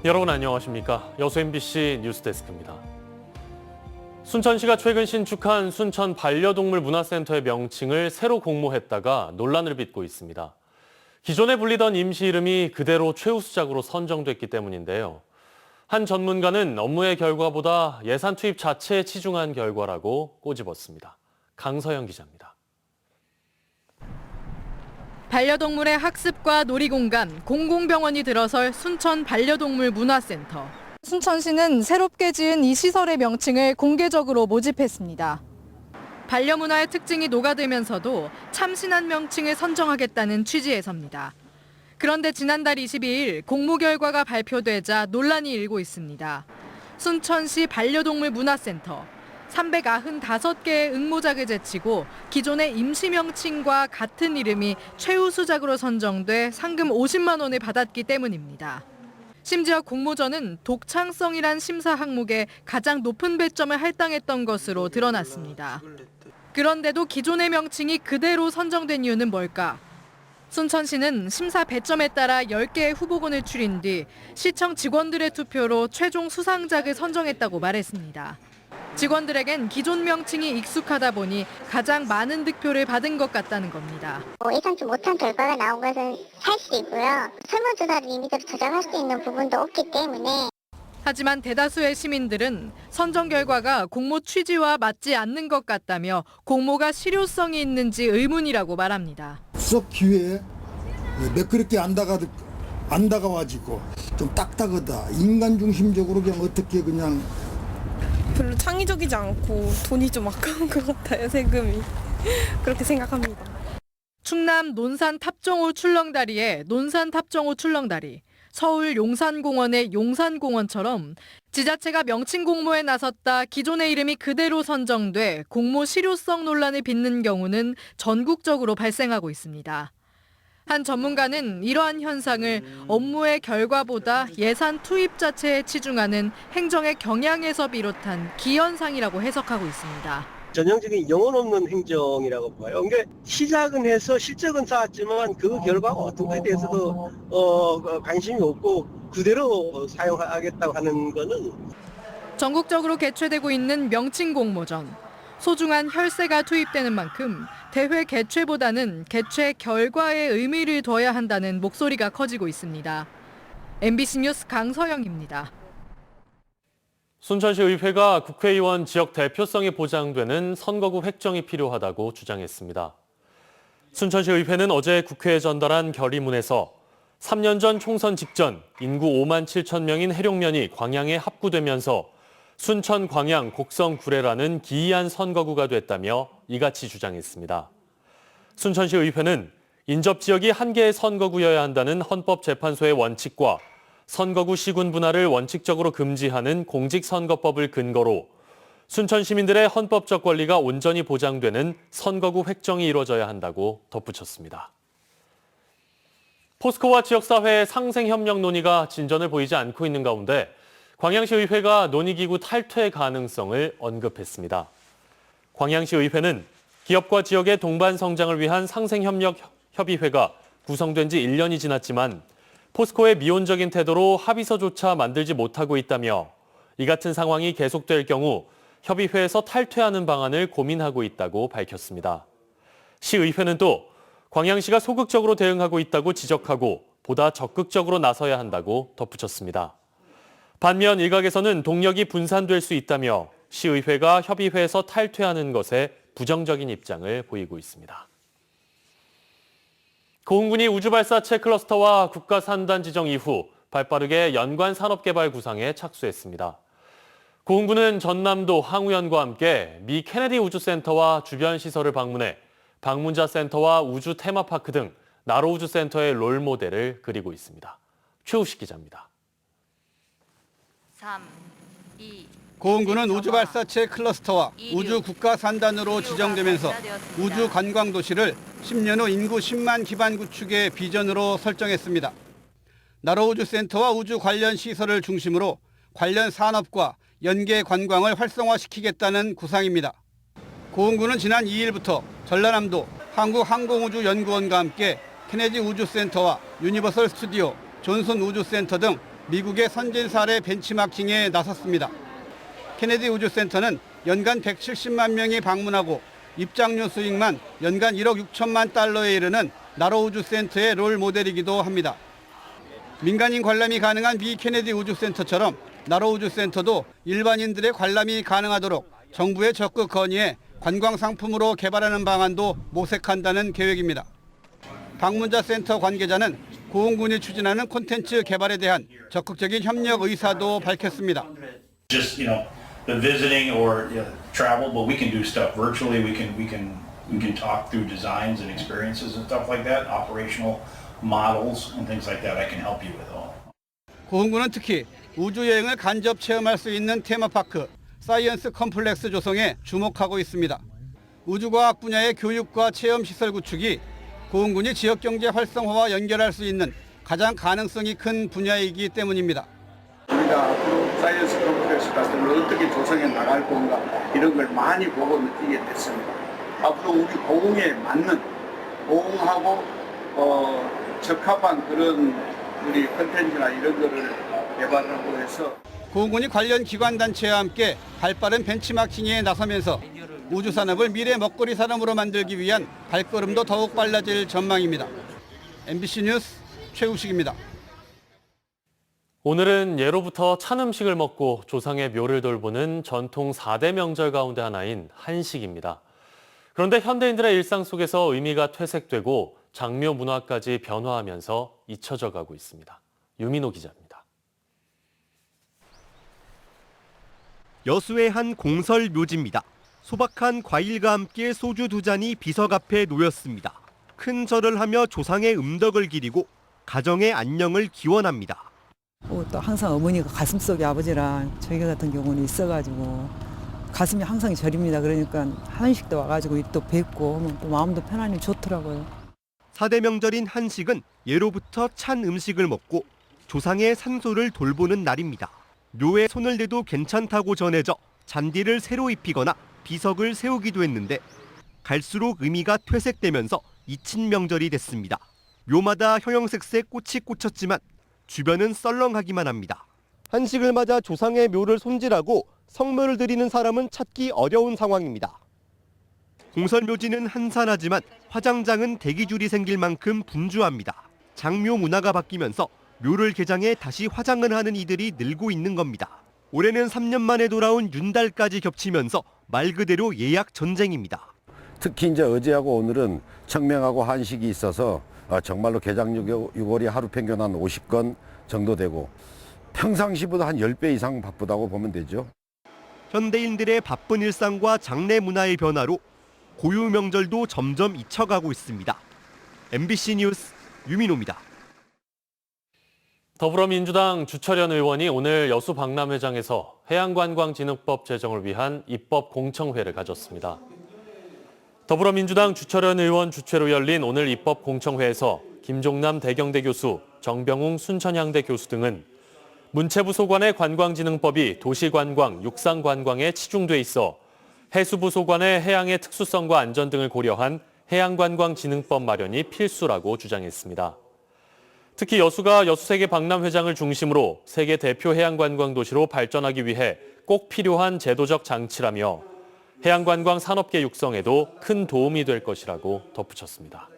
여러분 안녕하십니까? 여수 MBC 뉴스데스크입니다. 순천시가 최근 신축한 순천 반려동물 문화센터의 명칭을 새로 공모했다가 논란을 빚고 있습니다. 기존에 불리던 임시 이름이 그대로 최우수작으로 선정됐기 때문인데요. 한 전문가는 업무의 결과보다 예산 투입 자체에 치중한 결과라고 꼬집었습니다. 강서영 기자입니다. 반려동물의 학습과 놀이공간, 공공병원이 들어설 순천 반려동물 문화센터. 순천시는 새롭게 지은 이 시설의 명칭을 공개적으로 모집했습니다. 반려문화의 특징이 녹아들면서도 참신한 명칭을 선정하겠다는 취지에서입니다. 그런데 지난달 22일 공모 결과가 발표되자 논란이 일고 있습니다. 순천시 반려동물 문화센터. 395개의 응모작을 제치고 기존의 임시 명칭과 같은 이름이 최우수작으로 선정돼 상금 50만 원을 받았기 때문입니다. 심지어 공모전은 독창성이란 심사 항목에 가장 높은 배점을 할당했던 것으로 드러났습니다. 그런데도 기존의 명칭이 그대로 선정된 이유는 뭘까? 순천시는 심사 배점에 따라 10개의 후보군을 추린 뒤 시청 직원들의 투표로 최종 수상작을 선정했다고 말했습니다. 직원들에겐 기존 명칭이 익숙하다 보니 가장 많은 득표를 받은 것 같다는 겁니다. 예상치 못한 결과가 나온 것은 사실이고요. 설문조사를 임의대로 조작할 수 있는 부분도 없기 때문에. 하지만 대다수의 시민들은 선정 결과가 공모 취지와 맞지 않는 것 같다며 공모가 실효성이 있는지 의문이라고 말합니다. 수석 기회에 매끄럽게 안 다가와지고 좀 딱딱하다. 인간 중심적으로 그냥 어떻게 그냥 별로 창의적이지 않고 돈이 좀 아까운 것 같아요, 세금이. 그렇게 생각합니다. 충남 논산 탑정호 출렁다리에 논산 탑정호 출렁다리, 서울 용산공원의 용산공원처럼 지자체가 명칭 공모에 나섰다 기존의 이름이 그대로 선정돼 공모 실효성 논란을 빚는 경우는 전국적으로 발생하고 있습니다. 한 전문가는 이러한 현상을 업무의 결과보다 예산 투입 자체에 치중하는 행정의 경향에서 비롯한 기현상이라고 해석하고 있습니다. 전형적인 영혼 없는 행정이라고 봐요. 그러니까 시작은 해서 실적은 쌓았지만 그 결과가 어떤 것에 대해서도 관심이 없고 그대로 사용하겠다고 하는 거는. 전국적으로 개최되고 있는 명칭 공모전. 소중한 혈세가 투입되는 만큼 대회 개최보다는 개최 결과에 의미를 둬야 한다는 목소리가 커지고 있습니다. MBC 뉴스 강서영입니다. 순천시 의회가 국회의원 지역 대표성이 보장되는 선거구 획정이 필요하다고 주장했습니다. 순천시 의회는 어제 국회에 전달한 결의문에서 3년 전 총선 직전 인구 5만 7천 명인 해룡면이 광양에 합구되면서 순천, 광양, 곡성, 구례라는 기이한 선거구가 됐다며 이같이 주장했습니다. 순천시 의회는 인접 지역이 한 개의 선거구여야 한다는 헌법재판소의 원칙과 선거구 시군 분할을 원칙적으로 금지하는 공직선거법을 근거로 순천 시민들의 헌법적 권리가 온전히 보장되는 선거구 획정이 이루어져야 한다고 덧붙였습니다. 포스코와 지역사회의 상생협력 논의가 진전을 보이지 않고 있는 가운데 광양시 의회가 논의기구 탈퇴 가능성을 언급했습니다. 광양시 의회는 기업과 지역의 동반 성장을 위한 상생협력 협의회가 구성된 지 1년이 지났지만 포스코의 미온적인 태도로 합의서조차 만들지 못하고 있다며 이 같은 상황이 계속될 경우 협의회에서 탈퇴하는 방안을 고민하고 있다고 밝혔습니다. 시의회는 또 광양시가 소극적으로 대응하고 있다고 지적하고 보다 적극적으로 나서야 한다고 덧붙였습니다. 반면 일각에서는 동력이 분산될 수 있다며 시의회가 협의회에서 탈퇴하는 것에 부정적인 입장을 보이고 있습니다. 고흥군이 우주발사체 클러스터와 국가산단 지정 이후 발빠르게 연관 산업개발 구상에 착수했습니다. 고흥군은 전남도 항우연과 함께 미 케네디 우주센터와 주변 시설을 방문해 방문자 센터와 우주 테마파크 등 나로 우주센터의 롤모델을 그리고 있습니다. 최우식 기자입니다. 3, 2, 고흥군은 우주발사체 클러스터와 우주 국가산단으로 지정되면서 우주 관광도시를 10년 후 인구 10만 기반 구축의 비전으로 설정했습니다. 나로우주센터와 우주 관련 시설을 중심으로 관련 산업과 연계 관광을 활성화시키겠다는 구상입니다. 고흥군은 지난 2일부터 전라남도 한국항공우주연구원과 함께 케네디 우주센터와 유니버설 스튜디오, 존슨 우주센터 등 미국의 선진 사례 벤치마킹에 나섰습니다. 케네디 우주센터는 연간 170만 명이 방문하고 입장료 수익만 연간 1억 6천만 달러에 이르는 나로 우주센터의 롤 모델이기도 합니다. 민간인 관람이 가능한 미 케네디 우주센터처럼 나로 우주센터도 일반인들의 관람이 가능하도록 정부에 적극 건의해 관광 상품으로 개발하는 방안도 모색한다는 계획입니다. 방문자 센터 관계자는 고흥군이 추진하는 콘텐츠 개발에 대한 적극적인 협력 의사도 밝혔습니다. Just the visiting or travel, but we can do stuff virtually. We can talk through designs and experiences and stuff like that, operational models and things like that. I can help you with all. 고흥군은 특히 우주여행을 간접 체험할 수 있는 테마파크 사이언스 컴플렉스 조성에 주목하고 있습니다. 우주과학 분야의 교육과 체험 시설 구축이 고흥군이 지역경제 활성화와 연결할 수 있는 가장 가능성이 큰 분야이기 때문입니다. 우리가 앞으로 사이언스 컴플렉스 같은 걸 어떻게 조성해 나갈 건가 이런 걸 많이 보고 느끼게 됐습니다. 앞으로 우리 고흥에 맞는 고흥하고 적합한 그런 우리 컨텐츠나 이런 거를 개발하고 해서 고흥군이 관련 기관단체와 함께 발빠른 벤치마킹에 나서면서 우주산업을 미래 먹거리 산업으로 만들기 위한 발걸음도 더욱 빨라질 전망입니다. MBC 뉴스 최우식입니다. 오늘은 예로부터 찬 음식을 먹고 조상의 묘를 돌보는 전통 4대 명절 가운데 하나인 한식입니다. 그런데 현대인들의 일상 속에서 의미가 퇴색되고 장묘 문화까지 변화하면서 잊혀져 가고 있습니다. 유민호 기자입니다. 여수의 한 공설 묘지입니다. 소박한 과일과 함께 소주 2잔이 비석 앞에 놓였습니다. 큰 절을 하며 조상의 음덕을 기리고 가정의 안녕을 기원합니다. 또 항상 어머니가 가슴속에 아버지랑 저희 같은 경우는 있어가지고 가슴이 항상 저립니다. 그러니까 한식도 와가지고 또 뵙고 하면 또 마음도 편안히 좋더라고요. 4대 명절인 한식은 예로부터 찬 음식을 먹고 조상의 산소를 돌보는 날입니다. 묘에 손을 대도 괜찮다고 전해져 잔디를 새로 입히거나 비석을 세우기도 했는데 갈수록 의미가 퇴색되면서 잊힌 명절이 됐습니다. 묘마다 형형색색 꽃이 꽂혔지만 주변은 썰렁하기만 합니다. 한식을 맞아 조상의 묘를 손질하고 성묘를 드리는 사람은 찾기 어려운 상황입니다. 공설묘지는 한산하지만 화장장은 대기줄이 생길 만큼 분주합니다. 장묘 문화가 바뀌면서 묘를 개장해 다시 화장을 하는 이들이 늘고 있는 겁니다. 올해는 3년 만에 돌아온 윤달까지 겹치면서 말 그대로 예약 전쟁입니다. 특히 이제 어제하고 오늘은 청명하고 한식이 있어서 정말로 개장 유골이 하루 평균 한 50건 정도 되고 평상시보다 한 10배 이상 바쁘다고 보면 되죠. 현대인들의 바쁜 일상과 장례 문화의 변화로 고유 명절도 점점 잊혀가고 있습니다. MBC 뉴스 유민호입니다. 더불어민주당 주철현 의원이 오늘 여수 박람회장에서 해양관광진흥법 제정을 위한 입법 공청회를 가졌습니다. 더불어민주당 주철현 의원 주최로 열린 오늘 입법 공청회에서 김종남 대경대 교수, 정병웅 순천향대 교수 등은 문체부 소관의 관광진흥법이 도시관광, 육상관광에 치중돼 있어 해수부 소관의 해양의 특수성과 안전 등을 고려한 해양관광진흥법 마련이 필수라고 주장했습니다. 특히 여수가 여수세계 박람회장을 중심으로 세계 대표 해양관광 도시로 발전하기 위해 꼭 필요한 제도적 장치라며 해양관광 산업계 육성에도 큰 도움이 될 것이라고 덧붙였습니다.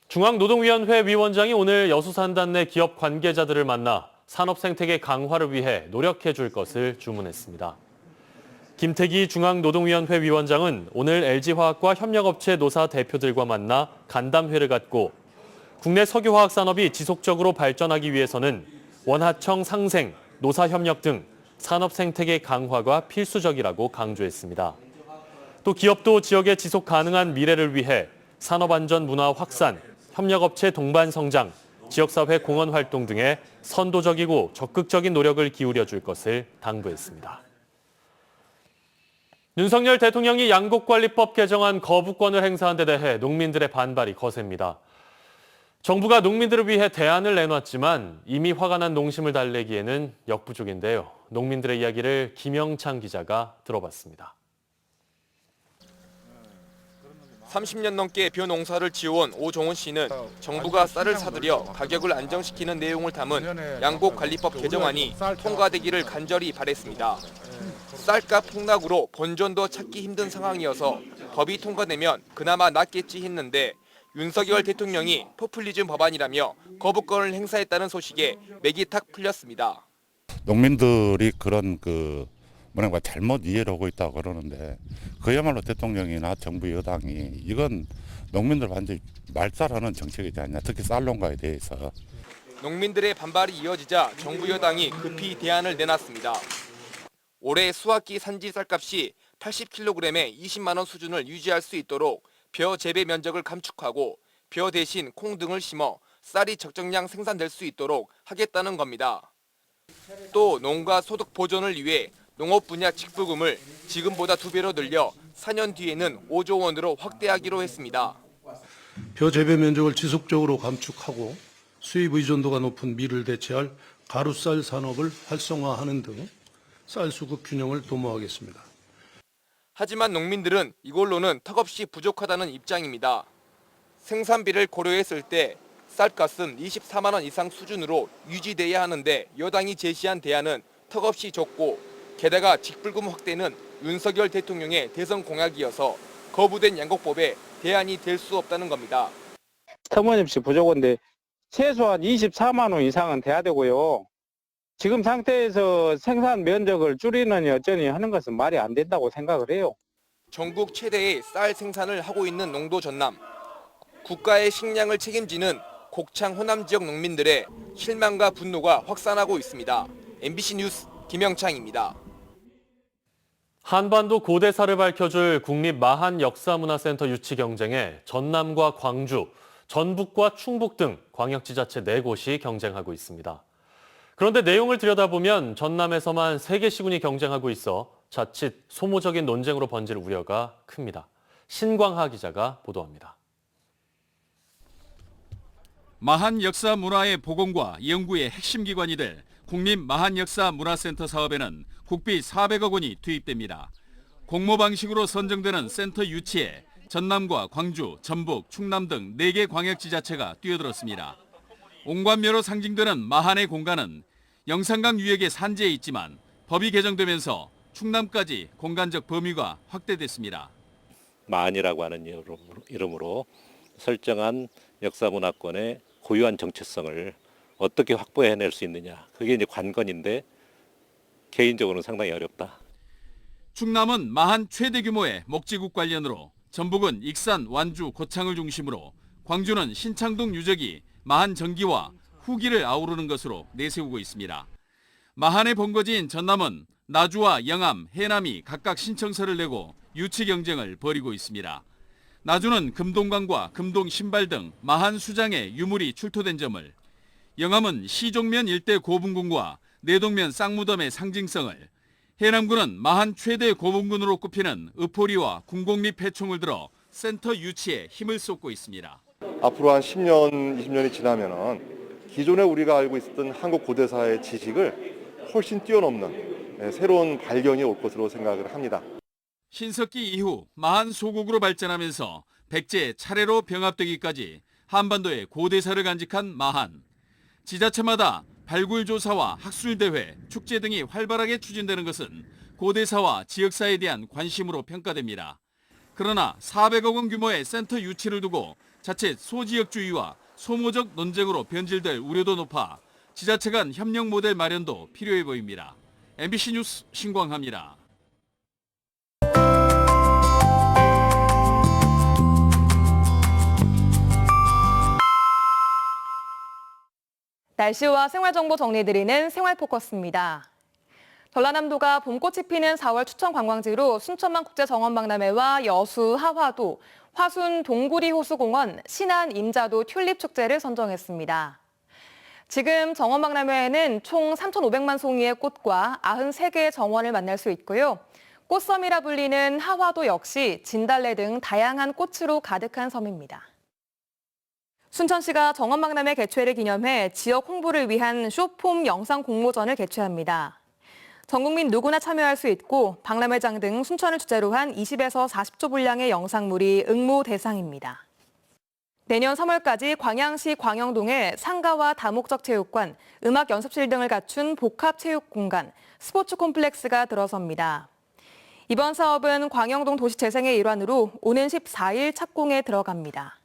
중앙노동위원회 위원장이 오늘 여수 산단 내 기업 관계자들을 만나 산업 생태계 강화를 위해 노력해 줄 것을 주문했습니다. 김태기 중앙노동위원회 위원장은 오늘 LG화학과 협력업체 노사 대표들과 만나 간담회를 갖고 국내 석유화학 산업이 지속적으로 발전하기 위해서는 원하청 상생, 노사협력 등 산업 생태계 강화가 필수적이라고 강조했습니다. 또 기업도 지역의 지속 가능한 미래를 위해 산업안전 문화 확산, 협력업체 동반 성장, 지역사회 공헌 활동 등에 선도적이고 적극적인 노력을 기울여 줄 것을 당부했습니다. 윤석열 대통령이 양곡관리법 개정안 거부권을 행사한 데 대해 농민들의 반발이 거셉니다. 정부가 농민들을 위해 대안을 내놨지만 이미 화가 난 농심을 달래기에는 역부족인데요. 농민들의 이야기를 김영창 기자가 들어봤습니다. 30년 넘게 벼 농사를 지어온 오종훈 씨는 정부가 쌀을 사들여 가격을 안정시키는 내용을 담은 양곡관리법 개정안이 통과되기를 간절히 바랬습니다. 쌀값 폭락으로 본전도 찾기 힘든 상황이어서 법이 통과되면 그나마 낫겠지 했는데 윤석열 대통령이 포퓰리즘 법안이라며 거부권을 행사했다는 소식에 맥이 탁 풀렸습니다. 농민들이 그런 뭐랄까 잘못 이해를 하고 있다고 그러는데 그야말로 대통령이나 정부 여당이 이건 농민들 완전히 말살하는 정책이지 않냐. 특히 쌀 농가에 대해서. 농민들의 반발이 이어지자 정부 여당이 급히 대안을 내놨습니다. 올해 수확기 산지 쌀값이 80kg에 20만 원 수준을 유지할 수 있도록 벼 재배 면적을 감축하고 벼 대신 콩 등을 심어 쌀이 적정량 생산될 수 있도록 하겠다는 겁니다. 또 농가 소득 보존을 위해 농업 분야 직부금을 지금보다 2배로 늘려 4년 뒤에는 5조 원으로 확대하기로 했습니다. 벼 재배 면적을 지속적으로 감축하고 수입 의존도가 높은 밀을 대체할 가루쌀 산업을 활성화하는 등 쌀 수급 균형을 도모하겠습니다. 하지만 농민들은 이걸로는 턱없이 부족하다는 입장입니다. 생산비를 고려했을 때 쌀값은 24만 원 이상 수준으로 유지돼야 하는데 여당이 제시한 대안은 턱없이 적고 게다가 직불금 확대는 윤석열 대통령의 대선 공약이어서 거부된 양곡법에 대안이 될 수 없다는 겁니다. 터무니없이 부족한데 최소한 24만 원 이상은 돼야 되고요. 지금 상태에서 생산 면적을 줄이느니 어쩌니 하는 것은 말이 안 된다고 생각을 해요. 전국 최대의 쌀 생산을 하고 있는 농도 전남. 국가의 식량을 책임지는 곡창 호남 지역 농민들의 실망과 분노가 확산하고 있습니다. MBC 뉴스 김영창입니다. 한반도 고대사를 밝혀줄 국립마한역사문화센터 유치 경쟁에 전남과 광주, 전북과 충북 등 광역지자체 4곳이 경쟁하고 있습니다. 그런데 내용을 들여다보면 전남에서만 3개 시군이 경쟁하고 있어 자칫 소모적인 논쟁으로 번질 우려가 큽니다. 신광하 기자가 보도합니다. 마한 역사 문화의 복원과 연구의 핵심 기관이 될 국립마한역사문화센터 사업에는 국비 400억 원이 투입됩니다. 공모 방식으로 선정되는 센터 유치에 전남과 광주, 전북, 충남 등 4개 광역지자체가 뛰어들었습니다. 옹관묘로 상징되는 마한의 공간은 영산강 유역의 산지에 있지만 법이 개정되면서 충남까지 공간적 범위가 확대됐습니다. 마한이라고 하는 이름으로 설정한 역사문화권의 고유한 정체성을 어떻게 확보해낼 수 있느냐. 그게 이제 관건인데 개인적으로는 상당히 어렵다. 충남은 마한 최대 규모의 목지국 관련으로 전북은 익산, 완주, 고창을 중심으로 광주는 신창동 유적이 마한 전기와 후기를 아우르는 것으로 내세우고 있습니다. 마한의 본거지인 전남은 나주와 영암, 해남이 각각 신청서를 내고 유치 경쟁을 벌이고 있습니다. 나주는 금동관과 금동 신발 등 마한 수장의 유물이 출토된 점을, 영암은 시종면 일대 고분군과 내동면 쌍무덤의 상징성을, 해남군은 마한 최대 고분군으로 꼽히는 의포리와 군곡리 패총을 들어 센터 유치에 힘을 쏟고 있습니다. 앞으로 한 10년, 20년이 지나면은 기존에 우리가 알고 있었던 한국 고대사의 지식을 훨씬 뛰어넘는 새로운 발견이 올 것으로 생각을 합니다. 신석기 이후 마한 소국으로 발전하면서 백제 차례로 병합되기까지 한반도의 고대사를 간직한 마한. 지자체마다 발굴조사와 학술대회, 축제 등이 활발하게 추진되는 것은 고대사와 지역사에 대한 관심으로 평가됩니다. 그러나 400억 원 규모의 센터 유치를 두고 자칫 소지역주의와 소모적 논쟁으로 변질될 우려도 높아 지자체 간 협력 모델 마련도 필요해 보입니다. MBC 뉴스 신광하입니다. 날씨와 생활정보 정리드리는 생활포커스입니다. 전라남도가 봄꽃이 피는 4월 추천 관광지로 순천만 국제정원박람회와 여수, 하화도, 화순 동구리 호수공원, 신안 임자도 튤립 축제를 선정했습니다. 지금 정원박람회에는 총 3,500만 송이의 꽃과 93개의 정원을 만날 수 있고요. 꽃섬이라 불리는 하화도 역시 진달래 등 다양한 꽃으로 가득한 섬입니다. 순천시가 정원박람회 개최를 기념해 지역 홍보를 위한 쇼폼 영상 공모전을 개최합니다. 전 국민 누구나 참여할 수 있고 박람회장 등 순천을 주제로 한 20에서 40조 분량의 영상물이 응모 대상입니다. 내년 3월까지 광양시 광영동에 상가와 다목적 체육관, 음악 연습실 등을 갖춘 복합체육공간, 스포츠 콤플렉스가 들어섭니다. 이번 사업은 광영동 도시재생의 일환으로 오는 14일 착공에 들어갑니다.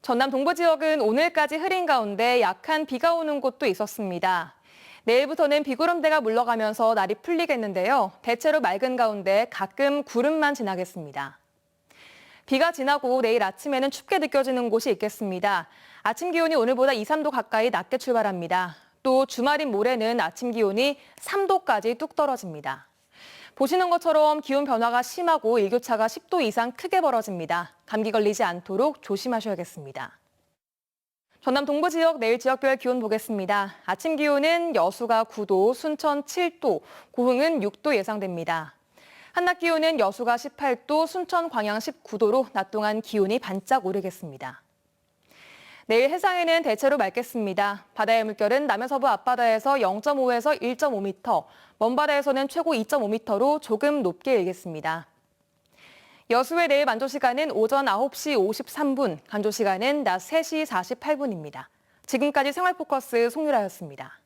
전남 동부 지역은 오늘까지 흐린 가운데 약한 비가 오는 곳도 있었습니다. 내일부터는 비구름대가 물러가면서 날이 풀리겠는데요. 대체로 맑은 가운데 가끔 구름만 지나겠습니다. 비가 지나고 내일 아침에는 춥게 느껴지는 곳이 있겠습니다. 아침 기온이 오늘보다 2, 3도 가까이 낮게 출발합니다. 또 주말인 모레는 아침 기온이 3도까지 뚝 떨어집니다. 보시는 것처럼 기온 변화가 심하고 일교차가 10도 이상 크게 벌어집니다. 감기 걸리지 않도록 조심하셔야겠습니다. 전남 동부 지역 내일 지역별 기온 보겠습니다. 아침 기온은 여수가 9도, 순천 7도, 고흥은 6도 예상됩니다. 한낮 기온은 여수가 18도, 순천, 광양 19도로 낮 동안 기온이 반짝 오르겠습니다. 내일 해상에는 대체로 맑겠습니다. 바다의 물결은 남해서부 앞바다에서 0.5에서 1.5m, 먼바다에서는 최고 2.5m로 조금 높게 일겠습니다. 여수의 내일 만조 시간은 오전 9시 53분, 간조 시간은 낮 3시 48분입니다. 지금까지 생활포커스 송유라였습니다.